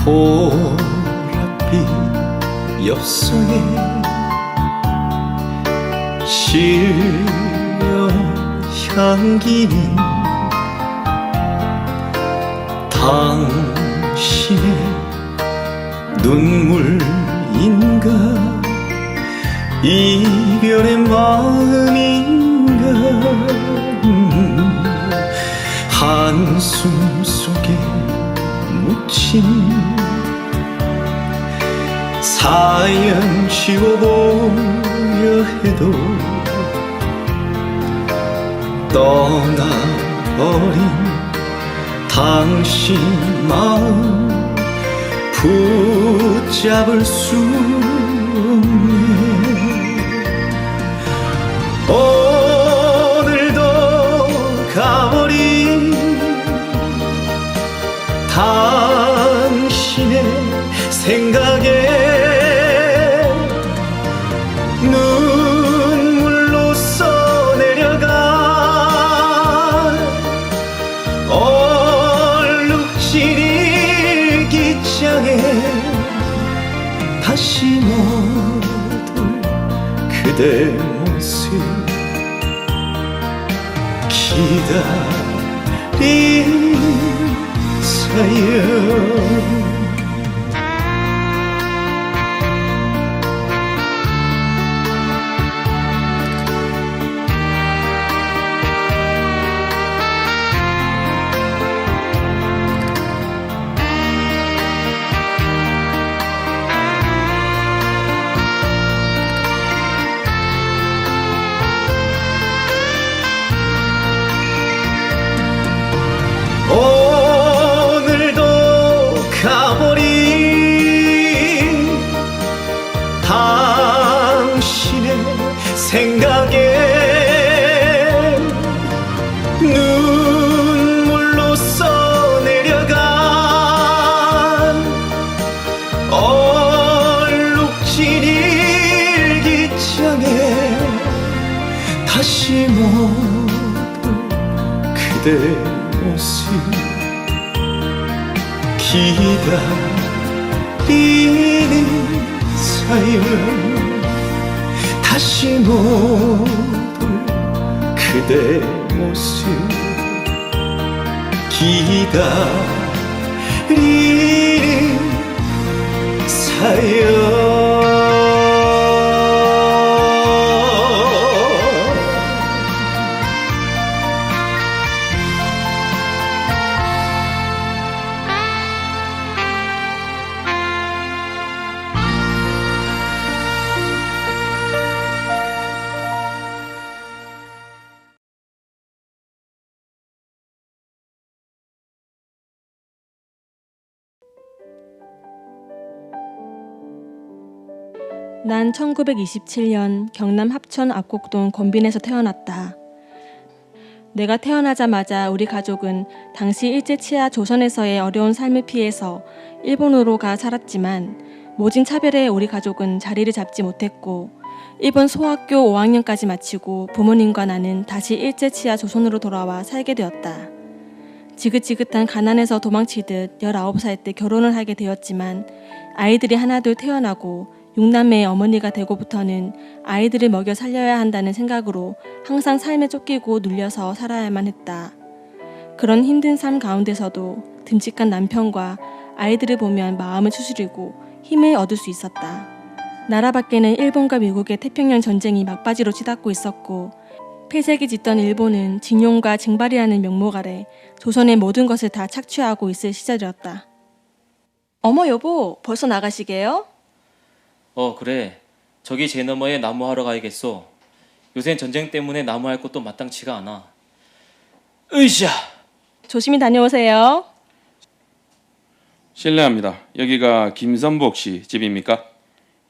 보랏빛 엽서에 실려 향기는 당신의 눈물인가 이별의 마음인가 한숨 속에 묻힌 사연 지워보려 해도 떠나버린 당신 마음 붙잡을 수 없네. 오늘도 가버린 당신의 생각에 눈물로 써내려간 얼룩진 일기장에 다시 못 올 그대 모습 기다린 사연. 오늘도 가버린 당신의 생각에 눈물로 써내려간 얼룩진 일기장에 다시 못 올 그대 모습 기다리는 사연 다시 못 올 그대 모습 기다리는 사연. 난 1927년 경남 합천 압곡동 건빈에서 태어났다. 내가 태어나자마자 우리 가족은 당시 일제치하 조선에서의 어려운 삶을 피해서 일본으로 가 살았지만 모진 차별에 우리 가족은 자리를 잡지 못했고 일본 소학교 5학년까지 마치고 부모님과 나는 다시 일제치하 조선으로 돌아와 살게 되었다. 지긋지긋한 가난에서 도망치듯 19살 때 결혼을 하게 되었지만 아이들이 하나둘 태어나고 6남매의 어머니가 되고부터는 아이들을 먹여 살려야 한다는 생각으로 항상 삶에 쫓기고 눌려서 살아야만 했다. 그런 힘든 삶 가운데서도 듬직한 남편과 아이들을 보면 마음을 추스리고 힘을 얻을 수 있었다. 나라 밖에는 일본과 미국의 태평양 전쟁이 막바지로 치닫고 있었고 폐색이 짙던 일본은 징용과 징발이라는 명목 아래 조선의 모든 것을 다 착취하고 있을 시절이었다. 어머 여보, 벌써 나가시게요? 그래. 저기 제 너머에 나무하러 가야겠소. 요샌 전쟁 때문에 나무할 곳도 마땅치가 않아. 으쌰! 조심히 다녀오세요. 실례합니다. 여기가 김선복 씨 집입니까?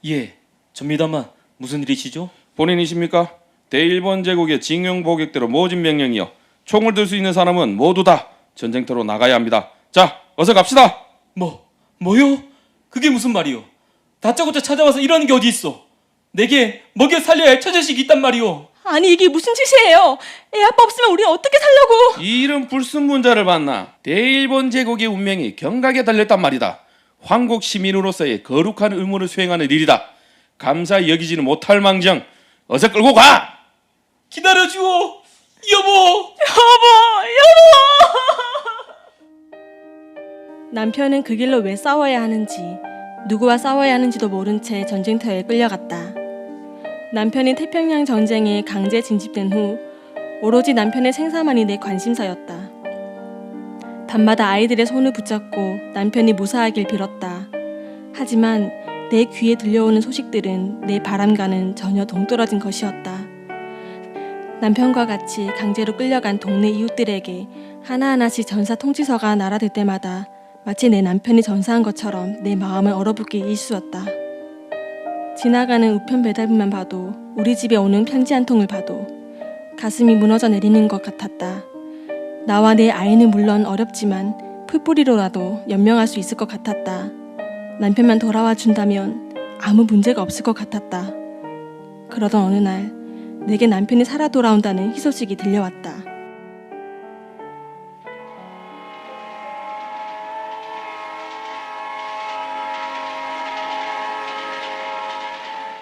예, 접니다만 무슨 일이시죠? 본인이십니까? 대일본 제국의 징용 보격대로 모진 명령이요. 총을 들 수 있는 사람은 모두 다 전쟁터로 나가야 합니다. 자, 어서 갑시다. 뭐요? 그게 무슨 말이요? 다짜고짜 찾아와서 이러는 게 어디 있어? 내게 먹여 살려야 할 처자식이 있단 말이오. 아니 이게 무슨 짓이에요? 애 아빠 없으면 우리 어떻게 살려고? 이런 불순문자를 봤나? 대일본 제국의 운명이 경각에 달렸단 말이다. 황국 시민으로서의 거룩한 의무를 수행하는 일이다. 감사히 여기지는 못할 망정 어서 끌고 가. 기다려주오, 여보. 남편은 그 길로 왜 싸워야 하는지, 누구와 싸워야 하는지도 모른 채 전쟁터에 끌려갔다. 남편이 태평양 전쟁에 강제 징집된 후 오로지 남편의 생사만이 내 관심사였다. 밤마다 아이들의 손을 붙잡고 남편이 무사하길 빌었다. 하지만 내 귀에 들려오는 소식들은 내 바람과는 전혀 동떨어진 것이었다. 남편과 같이 강제로 끌려간 동네 이웃들에게 하나하나씩 전사 통지서가 날아들 때마다 마치 내 남편이 전사한 것처럼 내 마음을 얼어붙게 일쑤였다. 지나가는 우편 배달부만 봐도, 우리 집에 오는 편지 한 통을 봐도 가슴이 무너져 내리는 것 같았다. 나와 내 아이는 물론 어렵지만 풀뿌리로라도 연명할 수 있을 것 같았다. 남편만 돌아와 준다면 아무 문제가 없을 것 같았다. 그러던 어느 날 내게 남편이 살아 돌아온다는 희소식이 들려왔다.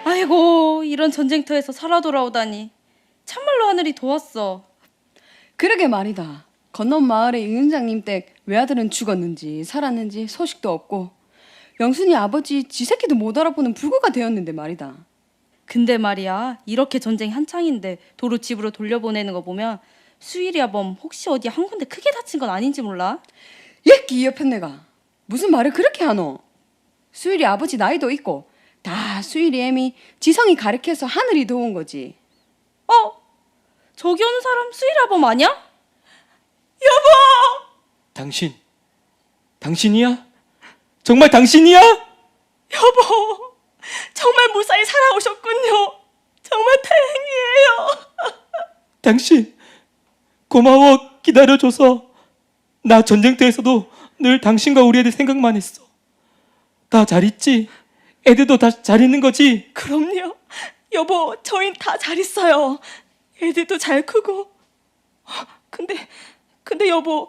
아이고, 이런 전쟁터에서 살아 돌아오다니. 참말로 하늘이 도왔어. 그러게 말이다. 건넌 마을의 윤장님 댁 외아들은 죽었는지 살았는지 소식도 없고 영순이 아버지 지 새끼도 못 알아보는 불구가 되었는데 말이다. 근데 말이야, 이렇게 전쟁 한창인데 도로 집으로 돌려보내는 거 보면 수일이 아범 혹시 어디 한 군데 크게 다친 건 아닌지 몰라? 얘기 옆에 내가 무슨 말을 그렇게 하노? 수일이 아버지 나이도 있고 다 수일이 애미 지성이 가르쳐서 하늘이 도운 거지. 저기 오는 사람 수일이 아범 아니야? 당신이야? 정말 당신이야? 여보, 정말 무사히 살아오셨군요. 정말 다행이에요. 당신 고마워. 기다려줘서. 나 전쟁터에서도 늘 당신과 우리 애들 생각만 했어. 다 잘 있지? 애들도 다 잘 있는 거지? 그럼요. 여보, 저희 다 잘 있어요. 애들도 잘 크고. 근데 여보,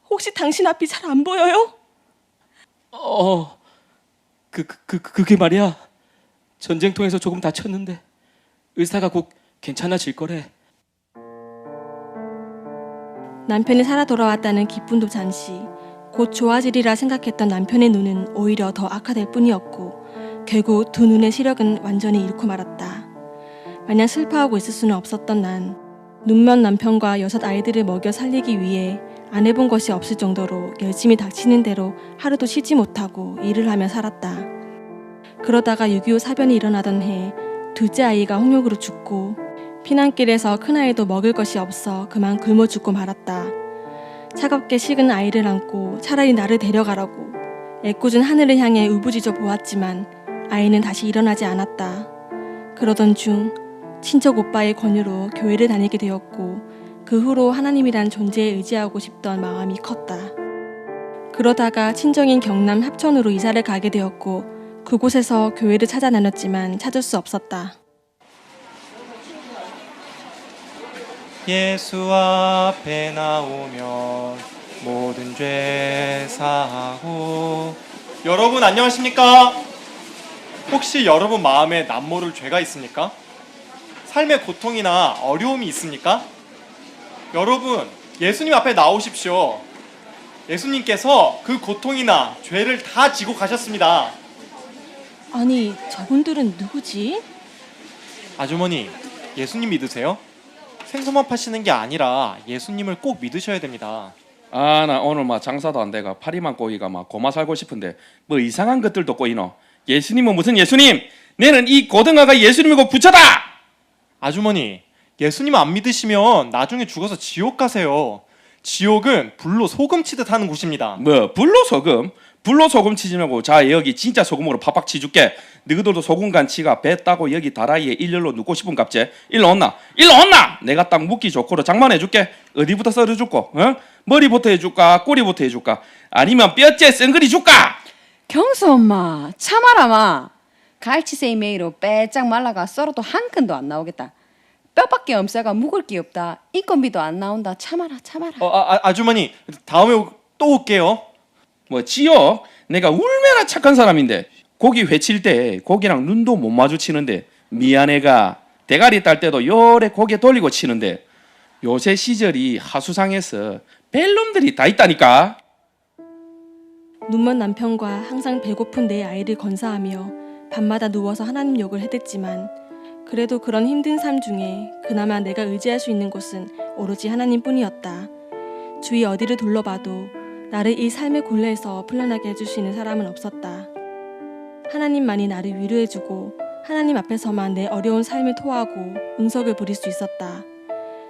혹시 당신 앞이 잘 안 보여요? 그게 말이야. 전쟁통에서 조금 다쳤는데 의사가 곧 괜찮아질 거래. 남편이 살아 돌아왔다는 기쁨도 잠시, 곧 좋아지리라 생각했던 남편의 눈은 오히려 더 악화될 뿐이었고 결국 두 눈의 시력은 완전히 잃고 말았다. 마냥 슬퍼하고 있을 수는 없었던 난 눈먼 남편과 6 아이들을 먹여 살리기 위해 안 해본 것이 없을 정도로 열심히 닥치는 대로 하루도 쉬지 못하고 일을 하며 살았다. 그러다가 6.25 사변이 일어나던 해 둘째 아이가 홍역으로 죽고 피난길에서 큰아이도 먹을 것이 없어 그만 굶어 죽고 말았다. 차갑게 식은 아이를 안고 차라리 나를 데려가라고 애꿎은 하늘을 향해 울부짖어 보았지만 아이는 다시 일어나지 않았다. 그러던 중 친척 오빠의 권유로 교회를 다니게 되었고 그 후로 하나님이란 존재에 의지하고 싶던 마음이 컸다. 그러다가 친정인 경남 합천으로 이사를 가게 되었고 그곳에서 교회를 찾아 다녔지만 찾을 수 없었다. 예수 앞에 나오면 모든 죄 사하고. 여러분 안녕하십니까? 혹시 여러분 마음에 남모를 죄가 있습니까? 삶의 고통이나 어려움이 있습니까? 여러분 예수님 앞에 나오십시오. 예수님께서 그 고통이나 죄를 다 지고 가셨습니다. 아니, 저분들은 누구지? 아주머니, 예수님 믿으세요? 생선만 파시는 게 아니라 예수님을 꼭 믿으셔야 됩니다. 나 오늘 막 장사도 안 돼가 파리만 꼬이가 막 고마 살고 싶은데 뭐 이상한 것들도 꼬이노. 예수님은 무슨 예수님? 내는 이 고등어가 예수님이고 부처다. 아주머니, 예수님 안 믿으시면 나중에 죽어서 지옥 가세요. 지옥은 불로 소금 치듯 하는 곳입니다. 뭐 불로 소금? 불로 소금 치지 말고 자 여기 진짜 소금으로 팍팍 치줄게. 너희들도 소금 간치가 배 따고 여기 다라이에 일렬로 눕고 싶은 갑제. 일로 온나? 내가 딱 묵기 좋고로 장만해줄게. 어디부터 썰어줄까? 머리부터 해줄까? 꼬리부터 해줄까? 아니면 뼈째 썬그리 줄까? 경수 엄마 참아라 마. 갈치새이 메이로 빼짝 말라가 썰어도 한 끈도 안 나오겠다. 뼈밖에 없어가 묵을 게 없다. 인건비도 안 나온다. 참아라. 아주머니, 다음에 또 올게요. 뭐 지옥? 내가 얼마나 착한 사람인데 고기 회칠 때 고기랑 눈도 못 마주치는데 미안해가 대가리 딸 때도 요래 고개 돌리고 치는데 요새 시절이 하수상에서 벨놈들이 다 있다니까. 눈먼 남편과 항상 배고픈 내 아이를 건사하며 밤마다 누워서 하나님 욕을 해댔지만 그래도 그런 힘든 삶 중에 그나마 내가 의지할 수 있는 곳은 오로지 하나님뿐이었다. 주위 어디를 둘러봐도 나를 이 삶의 굴레에서 풀려나게 해줄 수 있는 사람은 없었다. 하나님만이 나를 위로해주고 하나님 앞에서만 내 어려운 삶을 토하고 응석을 부릴 수 있었다.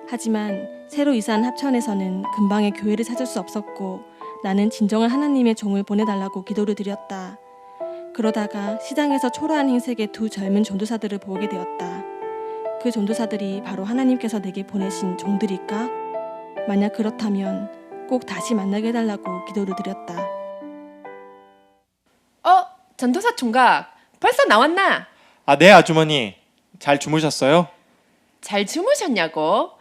하지만 새로 이사한 합천에서는 금방에 교회를 찾을 수 없었고 나는 진정한 하나님의 종을 보내달라고 기도를 드렸다. 그러다가 시장에서 초라한 흰색의 두 젊은 전도사들을 보게 되었다. 그 전도사들이 바로 하나님께서 내게 보내신 종들일까? 만약 그렇다면 꼭 다시 만나게 해달라고 기도를 드렸다. 전도사 총각 벌써 나왔나? 아, 네, 아주머니. 잘 주무셨어요? 잘 주무셨냐고?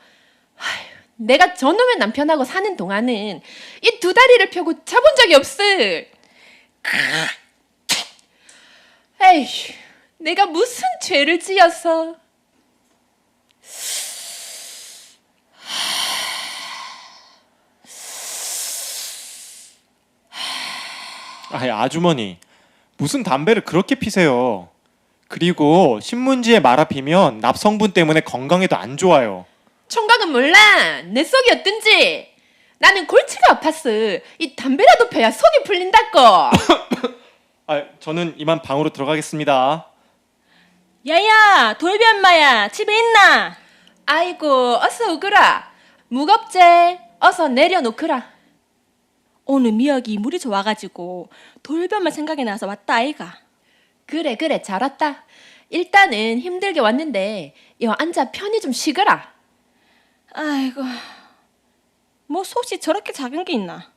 아휴, 내가 저놈의 남편하고 사는 동안은 이 두 다리를 펴고 자본 적이 없어. 에이, 내가 무슨 죄를 지어서. 아, 아주머니. 무슨 담배를 그렇게 피세요? 그리고 신문지에 말아 피면 납성분 때문에 건강에도 안 좋아요. 총각은 몰라. 내 속이 어떤지. 나는 골치가 아팠어. 이 담배라도 펴야 속이 풀린다고. 아, 저는 이만 방으로 들어가겠습니다. 야야, 돌비 엄마야, 집에 있나? 아이고, 어서 오거라. 무겁제. 어서 내려놓거라. 오늘 미역이 물이 좋아가지고 돌비 엄마 생각이 나서 왔다 아이가. 그래 잘 왔다. 일단은 힘들게 왔는데 여 앉아 편히 좀 쉬거라. 아이고, 뭐 솥이 저렇게 작은 게 있나?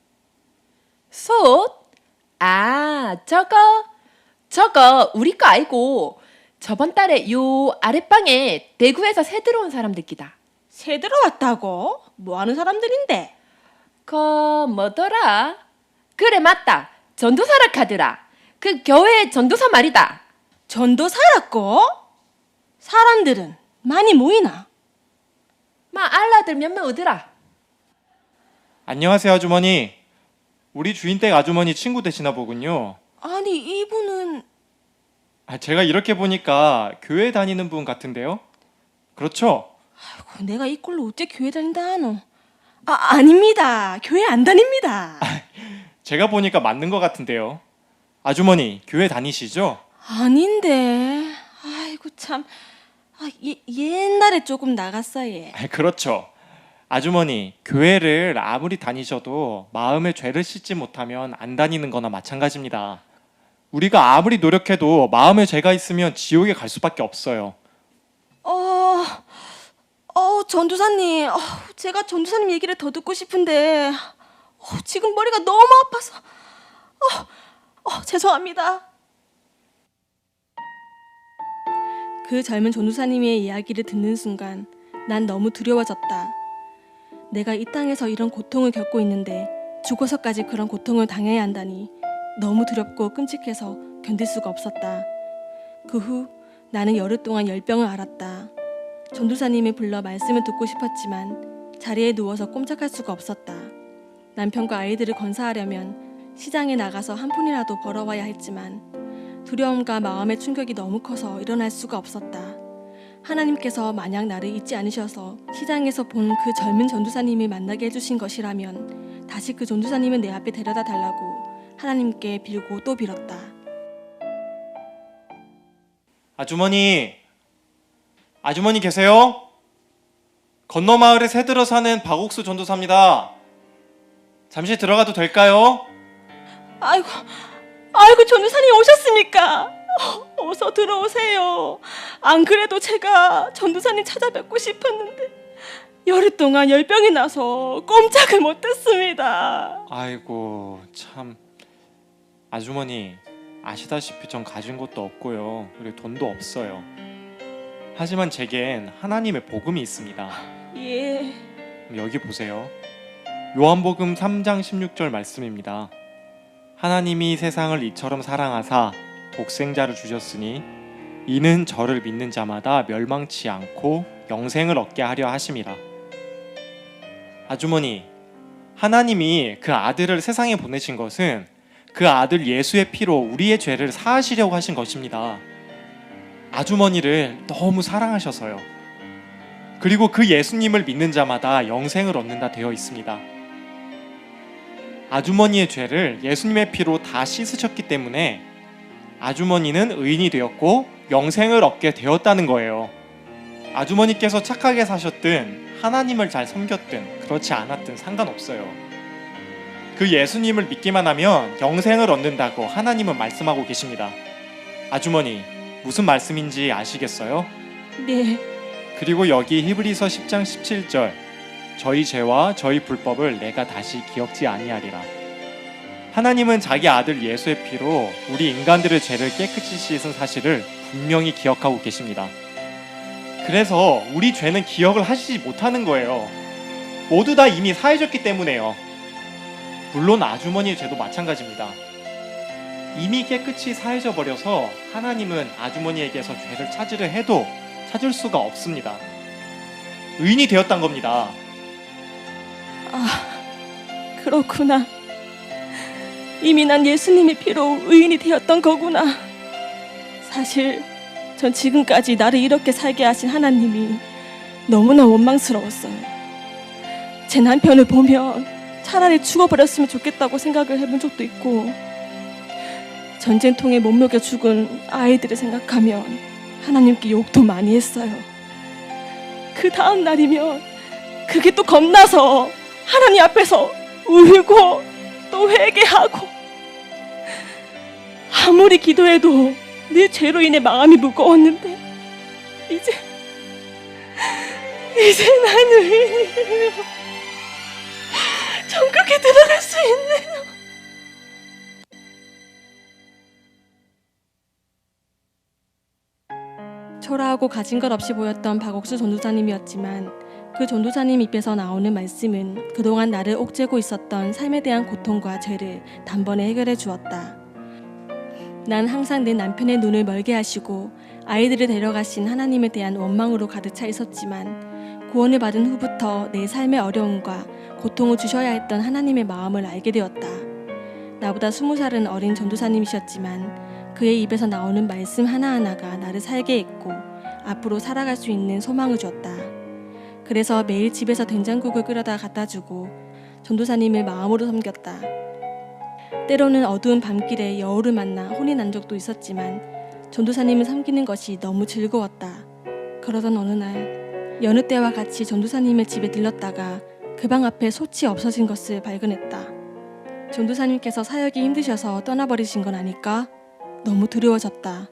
솥? 아, 저거 우리 거 아이고 저번 달에 요 아랫방에 대구에서 새 들어온 사람들끼다. 새 들어왔다고? 뭐 하는 사람들인데? 뭐더라? 그래 맞다. 전도사라 카드라. 그 교회 전도사 말이다. 전도사라고? 사람들은 많이 모이나? 알라들 몇몇 오더라. 안녕하세요, 아주머니. 우리 주인댁 아주머니 친구 되시나 보군요. 아니 이분은 아, 제가 이렇게 보니까 교회 다니는 분 같은데요? 그렇죠? 아이고, 내가 이 꼴로 어째 교회 다닌다 하노? 아닙니다. 교회 안 다닙니다. 제가 보니까 맞는 것 같은데요. 아주머니, 교회 다니시죠? 아닌데. 아이고 참. 옛날에 조금 나갔어요. 아, 그렇죠. 아주머니, 교회를 아무리 다니셔도 마음의 죄를 씻지 못하면 안 다니는 거나 마찬가지입니다. 우리가 아무리 노력해도 마음의 죄가 있으면 지옥에 갈 수밖에 없어요. 전도사님. 제가 전도사님 얘기를 더 듣고 싶은데 지금 머리가 너무 아파서. 죄송합니다. 그 젊은 전도사님의 이야기를 듣는 순간 난 너무 두려워졌다. 내가 이 땅에서 이런 고통을 겪고 있는데 죽어서까지 그런 고통을 당해야 한다니 너무 두렵고 끔찍해서 견딜 수가 없었다. 그 후 나는 열흘 동안 열병을 앓았다. 전도사님이 불러 말씀을 듣고 싶었지만 자리에 누워서 꼼짝할 수가 없었다. 남편과 아이들을 건사하려면 시장에 나가서 한 푼이라도 벌어와야 했지만 두려움과 마음의 충격이 너무 커서 일어날 수가 없었다. 하나님께서 만약 나를 잊지 않으셔서 시장에서 본 그 젊은 전도사님을 만나게 해주신 것이라면 다시 그 전도사님을 내 앞에 데려다 달라고 하나님께 빌고 또 빌었다. 아주머니 계세요? 건너 마을에 새들어 사는 박옥수 전도사입니다. 잠시 들어가도 될까요? 아이고 전도사님 오셨습니까? 어서 들어오세요. 안 그래도 제가 전도사님 찾아뵙고 싶었는데 열흘 동안 열병이 나서 꼼짝을 못했습니다. 아이고, 참. 아주머니, 아시다시피 전 가진 것도 없고요. 그리고 돈도 없어요. 하지만 제겐 하나님의 복음이 있습니다. 예. 여기 보세요. 요한복음 3장 16절 말씀입니다. 하나님이 세상을 이처럼 사랑하사 독생자를 주셨으니 이는 저를 믿는 자마다 멸망치 않고 영생을 얻게 하려 하심이라. 아주머니, 하나님이 그 아들을 세상에 보내신 것은 그 아들 예수의 피로 우리의 죄를 사하시려고 하신 것입니다. 아주머니를 너무 사랑하셔서요. 그리고 그 예수님을 믿는 자마다 영생을 얻는다 되어 있습니다. 아주머니의 죄를 예수님의 피로 다 씻으셨기 때문에 아주머니는 의인이 되었고 영생을 얻게 되었다는 거예요. 아주머니께서 착하게 사셨든 하나님을 잘 섬겼든 그렇지 않았든 상관없어요. 그 예수님을 믿기만 하면 영생을 얻는다고 하나님은 말씀하고 계십니다. 아주머니, 무슨 말씀인지 아시겠어요? 네, 그리고 여기 히브리서 10장 17절, 저희 죄와 저희 불법을 내가 다시 기억지 아니하리라. 하나님은 자기 아들 예수의 피로 우리 인간들의 죄를 깨끗이 씻은 사실을 분명히 기억하고 계십니다. 그래서 우리 죄는 기억을 하시지 못하는 거예요. 모두 다 이미 사해졌기 때문에요. 물론 아주머니의 죄도 마찬가지입니다. 이미 깨끗이 사해져 버려서 하나님은 아주머니에게서 죄를 찾으려 해도 찾을 수가 없습니다. 의인이 되었단 겁니다. 그렇구나. 이미 난 예수님의 피로 의인이 되었던 거구나. 사실 전 지금까지 나를 이렇게 살게 하신 하나님이 너무나 원망스러웠어요. 제 남편을 보면 차라리 죽어버렸으면 좋겠다고 생각을 해본 적도 있고, 전쟁통에 못 먹여 죽은 아이들을 생각하면 하나님께 욕도 많이 했어요. 그 다음 날이면 그게 또 겁나서 하나님 앞에서 울고 또 회개하고, 아무리 기도해도 내 죄로 인해 마음이 무거웠는데 이제 난 의인이에요. 천국에 들어갈 수 있네요. 초라하고 가진 것 없이 보였던 박옥수 전도사님이었지만 그 전도사님 입에서 나오는 말씀은 그동안 나를 옥죄고 있었던 삶에 대한 고통과 죄를 단번에 해결해 주었다. 난 항상 내 남편의 눈을 멀게 하시고 아이들을 데려가신 하나님에 대한 원망으로 가득 차 있었지만, 구원을 받은 후부터 내 삶의 어려움과 고통을 주셔야 했던 하나님의 마음을 알게 되었다. 나보다 20살은 어린 전도사님이셨지만 그의 입에서 나오는 말씀 하나하나가 나를 살게 했고 앞으로 살아갈 수 있는 소망을 줬다. 그래서 매일 집에서 된장국을 끓여다 갖다 주고 전도사님을 마음으로 섬겼다. 때로는 어두운 밤길에 여우를 만나 혼이 난 적도 있었지만 전도사님을 섬기는 것이 너무 즐거웠다. 그러던 어느 날 여느 때와 같이 전도사님의 집에 들렀다가 그 방 앞에 솥이 없어진 것을 발견했다. 전도사님께서 사역이 힘드셔서 떠나버리신 건 아닐까? 너무 두려워졌다.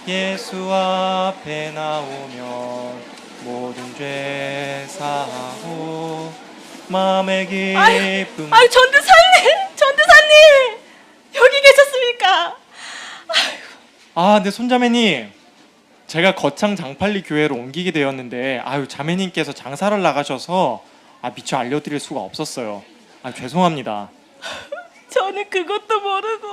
예수 앞에 나오면 모든 죄 사하고 마음의 기쁨. 아유, 전도사님 여기 계셨습니까? 네, 손자매님, 제가 거창 장팔리 교회로 옮기게 되었는데 자매님께서 장사를 나가셔서 미처 알려드릴 수가 없었어요. 죄송합니다. 저는 그것도 모르고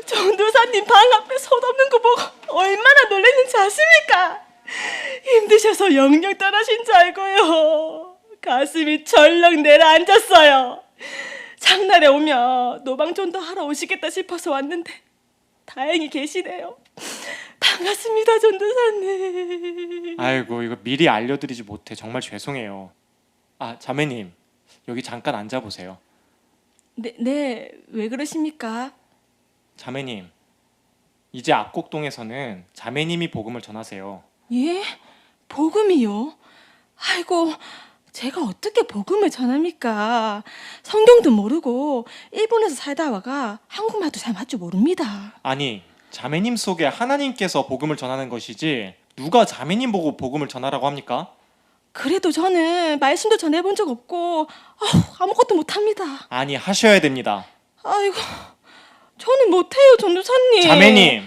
전도사님 방 앞에 솥 없는 거 보고 얼마나 놀랐는지 아십니까? 힘드셔서 영영 떠나신 줄 알고요. 가슴이 절렁 내려앉았어요. 장날에 오면 노방전도 하러 오시겠다 싶어서 왔는데 다행히 계시네요. 반갑습니다, 전도사님. 아이고, 이거 미리 알려드리지 못해 정말 죄송해요. 자매님, 여기 잠깐 앉아보세요. 네, 왜 그러십니까? 자매님, 이제 압곡동에서는 자매님이 복음을 전하세요. 예? 복음이요? 아이고, 제가 어떻게 복음을 전합니까? 성경도 모르고 일본에서 살다 와가 한국말도 잘 할 줄 모릅니다. 아니, 자매님 속에 하나님께서 복음을 전하는 것이지 누가 자매님 보고 복음을 전하라고 합니까? 그래도 저는 말씀도 전해본 적 없고 아무것도 못합니다. 아니, 하셔야 됩니다. 아이고, 저는 못해요, 전도사님. 자매님,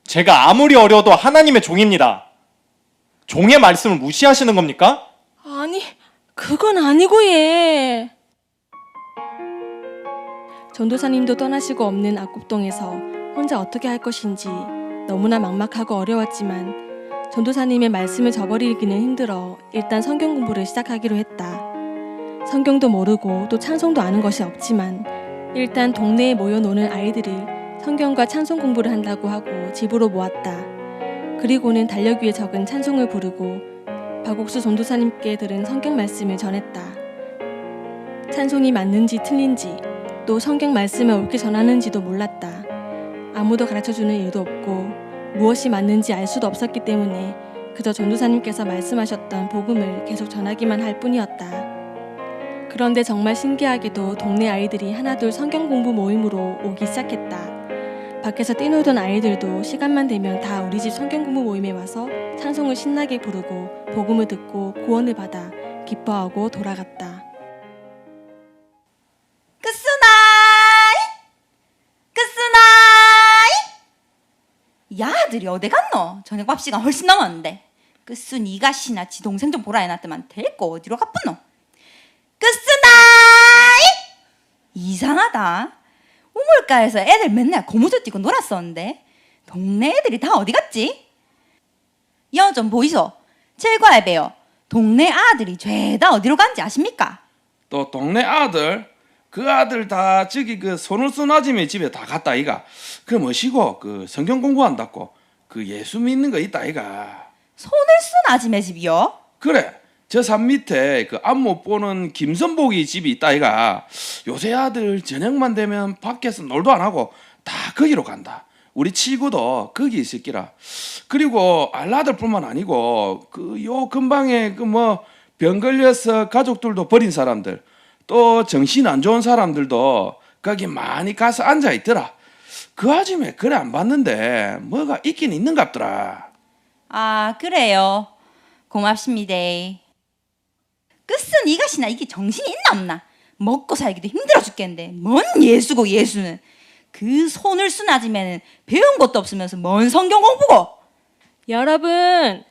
제가 아무리 어려도 하나님의 종입니다. 종의 말씀을 무시하시는 겁니까? 아니, 그건 아니고 예. 전도사님도 떠나시고 없는 압곡동에서 혼자 어떻게 할 것인지 너무나 막막하고 어려웠지만 전도사님의 말씀을 저버리기는 힘들어 일단 성경 공부를 시작하기로 했다. 성경도 모르고 또 찬송도 아는 것이 없지만 일단 동네에 모여 노는 아이들을 성경과 찬송 공부를 한다고 하고 집으로 모았다. 그리고는 달력 위에 적은 찬송을 부르고 박옥수 전도사님께 들은 성경 말씀을 전했다. 찬송이 맞는지 틀린지 또 성경 말씀을 옳게 전하는지도 몰랐다. 아무도 가르쳐주는 일도 없고 무엇이 맞는지 알 수도 없었기 때문에 그저 전도사님께서 말씀하셨던 복음을 계속 전하기만 할 뿐이었다. 그런데 정말 신기하게도 동네 아이들이 하나둘 성경 공부 모임으로 오기 시작했다. 밖에서 뛰놀던 아이들도 시간만 되면 다 우리 집 성경 공부 모임에 와서 찬송을 신나게 부르고 복음을 듣고 구원을 받아 기뻐하고 돌아갔다. 야들이 어디 갔노? 저녁밥 시간 훨씬 넘었는데. 끝수 니가 시나 지 동생 좀 보라 해놨더만 데리고 어디로 가쁘노? 끝수나이! 이상하다. 우물가에서 애들 맨날 고무줄 뛰고 놀았었는데 동네 애들이 다 어디 갔지? 여 좀 보이소. 칠과에 배요. 동네 아들이 죄다 어디로 간지 아십니까? 또 동네 아들 그 아들 다 저기 그 손을 쓴 아줌의 집에 다 갔다 이가. 그 뭐시고 그 성경 공부한다고 그 예수 믿는 거 있다 이가. 손을 쓴 아줌의 집이요? 그래 저 산 밑에 그 안못 보는 김선복이 집이 있다 이가. 요새 아들 저녁만 되면 밖에서 놀도 안 하고 다 거기로 간다. 우리 친구도 거기 있을 기라. 그리고 알라들뿐만 아니고 그 요 근방에 그 뭐 병 걸려서 가족들도 버린 사람들 또 정신 안 좋은 사람들도 거기 많이 가서 앉아 있더라. 그 아줌에 그래 안 봤는데 뭐가 있긴 있는갑더라. 아 그래요. 고맙습니다. 끝은 이가시나 이게 정신이 있나 없나? 먹고 살기도 힘들어 죽겠는데 뭔 예수고 예수는. 그 손을 쓴 아줌매는 배운 것도 없으면서 뭔 성경 공부고. 여러분,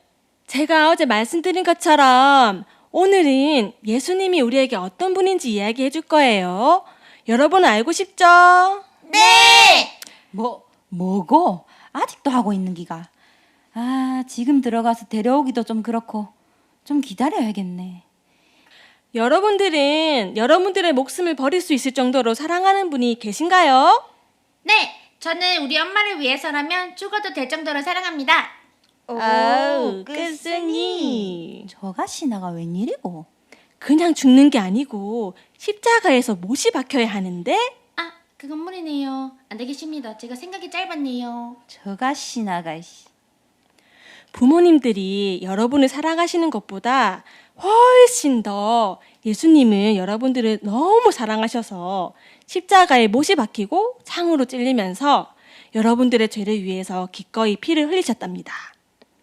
제가 어제 말씀드린 것처럼 오늘은 예수님이 우리에게 어떤 분인지 이야기해 줄 거예요. 여러분 알고 싶죠? 네. 뭐고? 아직도 하고 있는 기가. 아 지금 들어가서 데려오기도 좀 그렇고 좀 기다려야겠네. 여러분들은 여러분들의 목숨을 버릴 수 있을 정도로 사랑하는 분이 계신가요? 네, 저는 우리 엄마를 위해서라면 죽어도 될 정도로 사랑합니다. 아우, 끝으니. 저가 신하가 웬일이고? 그냥 죽는 게 아니고 십자가에서 못이 박혀야 하는데 아, 그건 무리네요. 안 되겠습니다. 제가 생각이 짧았네요. 저가 신하가 부모님들이 여러분을 사랑하시는 것보다 훨씬 더 예수님은 여러분들을 너무 사랑하셔서 십자가에 못이 박히고 창으로 찔리면서 여러분들의 죄를 위해서 기꺼이 피를 흘리셨답니다.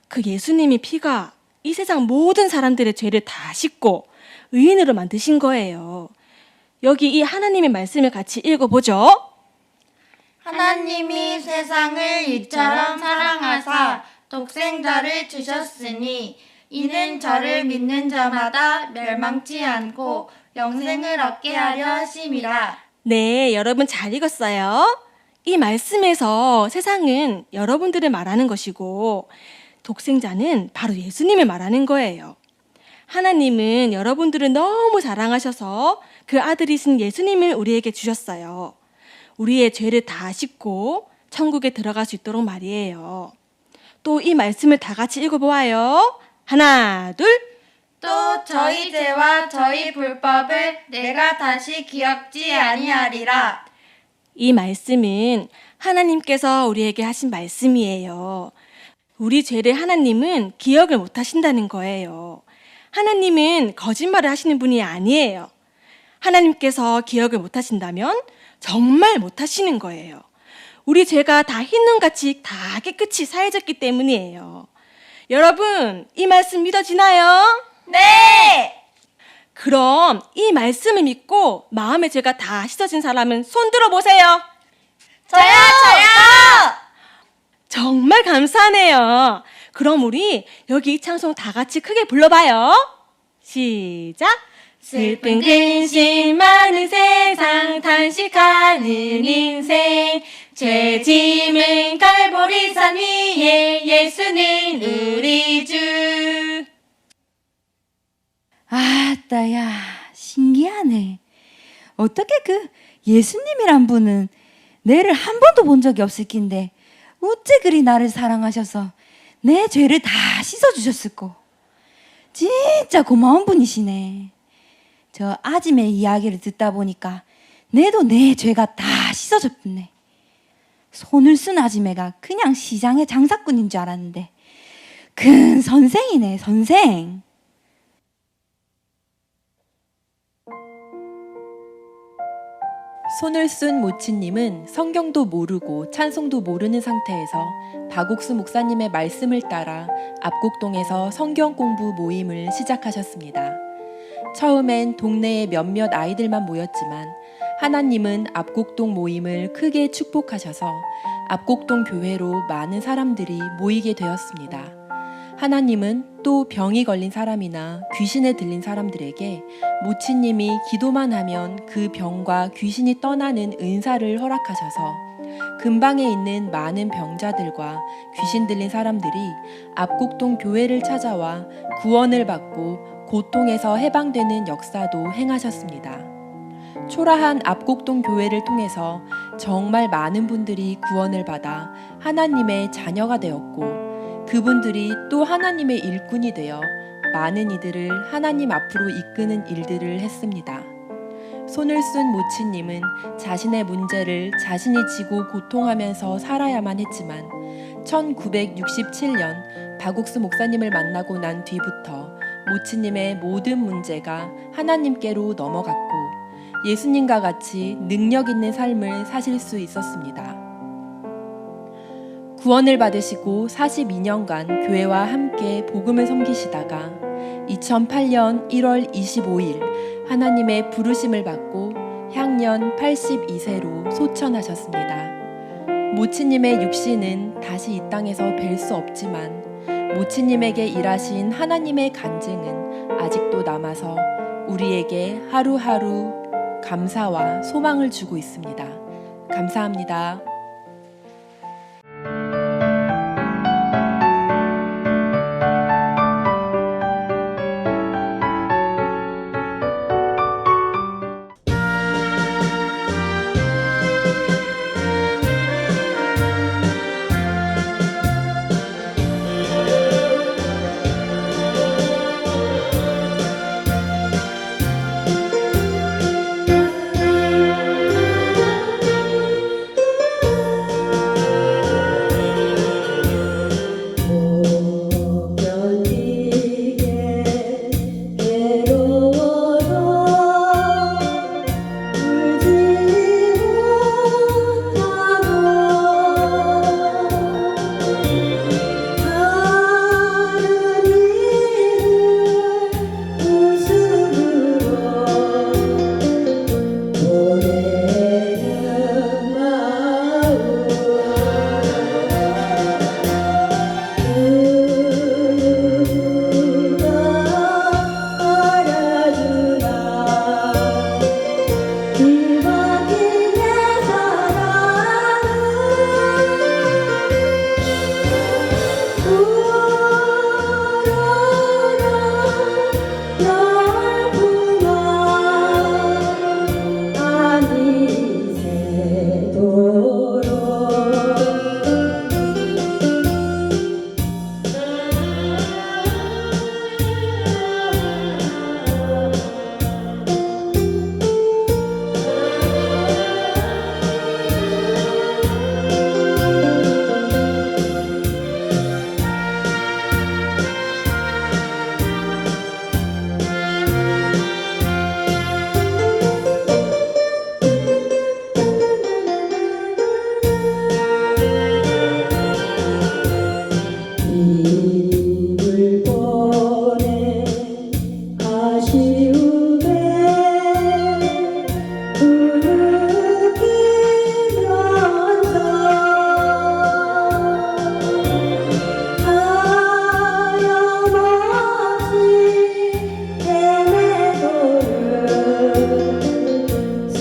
그 예수님의 피가 이 세상 모든 사람들의 죄를 다 씻고 의인으로 만드신 거예요. 여기 이 하나님의 말씀을 같이 읽어보죠. 하나님이 세상을 이처럼 사랑하사 독생자를 주셨으니 이는 저를 믿는 자마다 멸망치 않고 영생을 얻게 하려 하심이라. 네, 여러분 잘 읽었어요. 이 말씀에서 세상은 여러분들을 말하는 것이고 독생자는 바로 예수님을 말하는 거예요. 하나님은 여러분들을 너무 사랑하셔서 그 아들이신 예수님을 우리에게 주셨어요. 우리의 죄를 다 씻고 천국에 들어갈 수 있도록 말이에요. 또 이 말씀을 다 같이 읽어보아요. 하나, 둘. 또 저희 죄와 저희 불법을 내가 다시 기억지 아니하리라. 이 말씀은 하나님께서 우리에게 하신 말씀이에요. 우리 죄를 하나님은 기억을 못 하신다는 거예요. 하나님은 거짓말을 하시는 분이 아니에요. 하나님께서 기억을 못 하신다면 정말 못 하시는 거예요. 우리 죄가 다 흰눈같이 다 깨끗이 사해졌기 때문이에요. 여러분, 이 말씀 믿어지나요? 네. 그럼 이 말씀을 믿고 마음의 죄가 다 씻어진 사람은 손 들어보세요. 저요. 정말 감사하네요. 그럼 우리 여기 이 찬송 다 같이 크게 불러봐요. 시작. 슬픈 근심 많은 세상 단식하는 인생 죄짐은 갈보리산 위에 예수는 우리 주. 아따야, 신기하네. 어떻게 그 예수님이란 분은 내를 한 번도 본 적이 없을 낀데 어째 그리 나를 사랑하셔서 내 죄를 다 씻어주셨을꼬. 진짜 고마운 분이시네. 저 아짐의 이야기를 듣다 보니까 내도 내 죄가 다 씻어졌네. 손을 쓴 아지매가 그냥 시장의 장사꾼인 줄 알았는데 큰 선생이네, 선생. 손을 쓴 모치님은 성경도 모르고 찬송도 모르는 상태에서 박옥수 목사님의 말씀을 따라 압곡동에서 성경 공부 모임을 시작하셨습니다. 처음엔 동네의 몇몇 아이들만 모였지만 하나님은 압곡동 모임을 크게 축복하셔서 압곡동 교회로 많은 사람들이 모이게 되었습니다. 하나님은 또 병이 걸린 사람이나 귀신에 들린 사람들에게 모치님이 기도만 하면 그 병과 귀신이 떠나는 은사를 허락하셔서 근방에 있는 많은 병자들과 귀신 들린 사람들이 압곡동 교회를 찾아와 구원을 받고 고통에서 해방되는 역사도 행하셨습니다. 초라한 압곡동 교회를 통해서 정말 많은 분들이 구원을 받아 하나님의 자녀가 되었고 그분들이 또 하나님의 일꾼이 되어 많은 이들을 하나님 앞으로 이끄는 일들을 했습니다. 손을 쓴 모치님은 자신의 문제를 자신이 지고 고통하면서 살아야만 했지만 1967년 박옥수 목사님을 만나고 난 뒤부터 모치님의 모든 문제가 하나님께로 넘어갔고 예수님과 같이 능력 있는 삶을 사실 수 있었습니다. 구원을 받으시고 42년간 교회와 함께 복음을 섬기시다가 2008년 1월 25일 하나님의 부르심을 받고 향년 82세로 소천하셨습니다. 모치님의 육신은 다시 이 땅에서 뵐 수 없지만 모치님에게 일하신 하나님의 간증은 아직도 남아서 우리에게 하루하루 감사와 소망을 주고 있습니다. 감사합니다.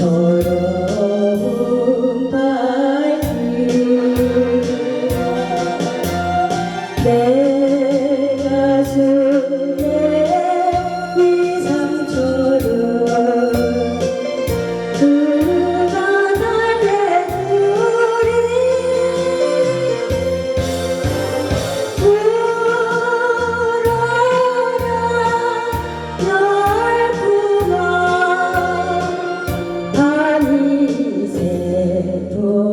서러운 발길 내 가슴에 이 상처를 누가 달래주리 울어라 널 품어 밤이 새도록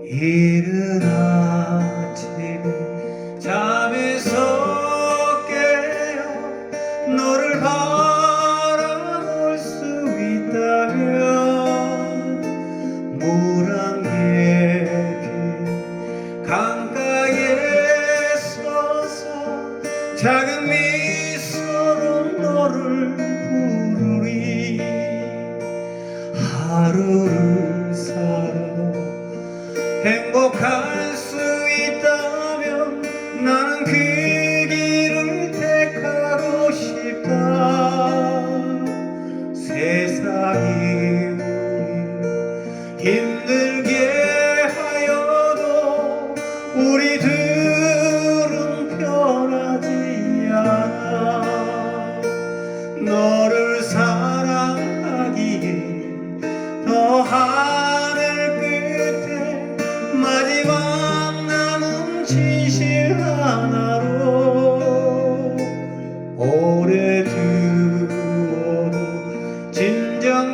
이른 아침에 잠에서 깨어 너를 바라볼 수 있다면 물안개길 강가에 서서 작은 미소로 너를 부르리 하루를 살아도 행복할 수 있다면 나는 그 길을 택하고 싶다. 세상이 우리를 힘들게 하여도 우리들은 변하지 않아. 너를 사랑하기에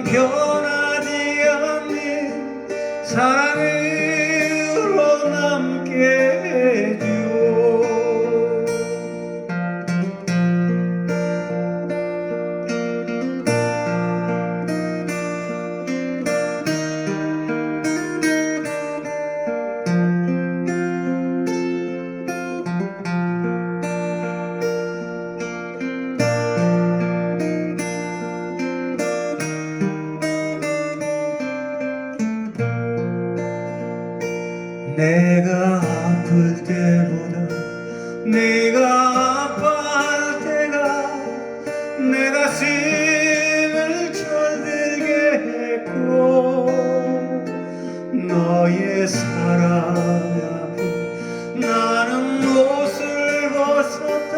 변하지 않는 사랑으로 남게 해줘. 내가 아플 때보다 네가 아파할 때가 내 가슴을 철들게 했고 너의 사랑이 아픈 나는 옷을 벗었다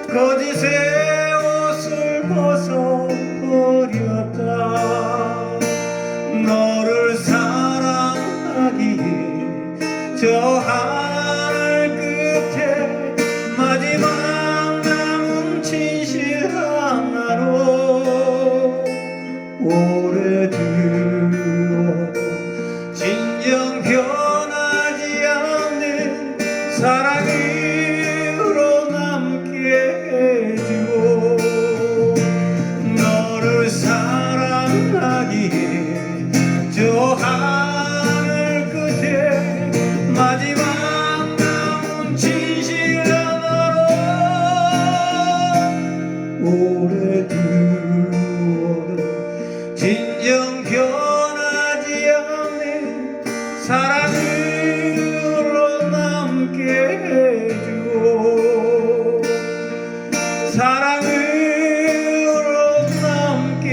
거짓의 옷을 벗어버렸다 너를 사랑하기에 저 하늘 끝에 마지막 남은 진실 하나로 오래되어도 진정 변하지 않는 사랑으로 남게 해주고 너를 사랑하기에 저 하늘 끝에 마지막 남은 진실 하나로 오래두어도 진정 변하지 않는 사랑으로 남게 해주고 사랑으로 남게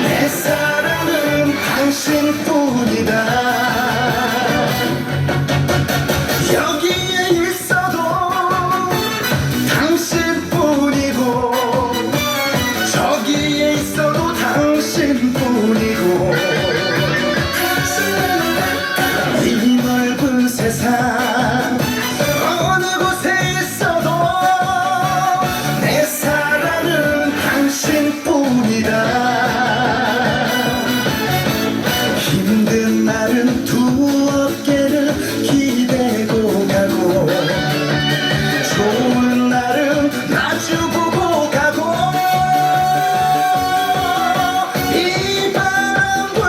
내 사랑은 당신뿐이다 여기에 있어도 당신뿐이고 저기에 있어도 당신뿐이고 이 넓은 세상 어느 곳에 있어도 내 사랑은 당신뿐이다 힘든 날은 두 어깨를 기대고 가고 좋은 날은 마주보고 가고 이 바람과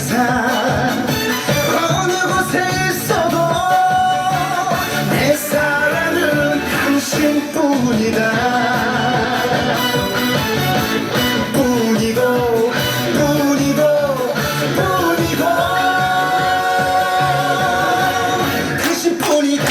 세상 어느 곳에 있어도 내 사랑은 당신뿐이다. 뿐이고 뿐이고 뿐이고 당신뿐이다.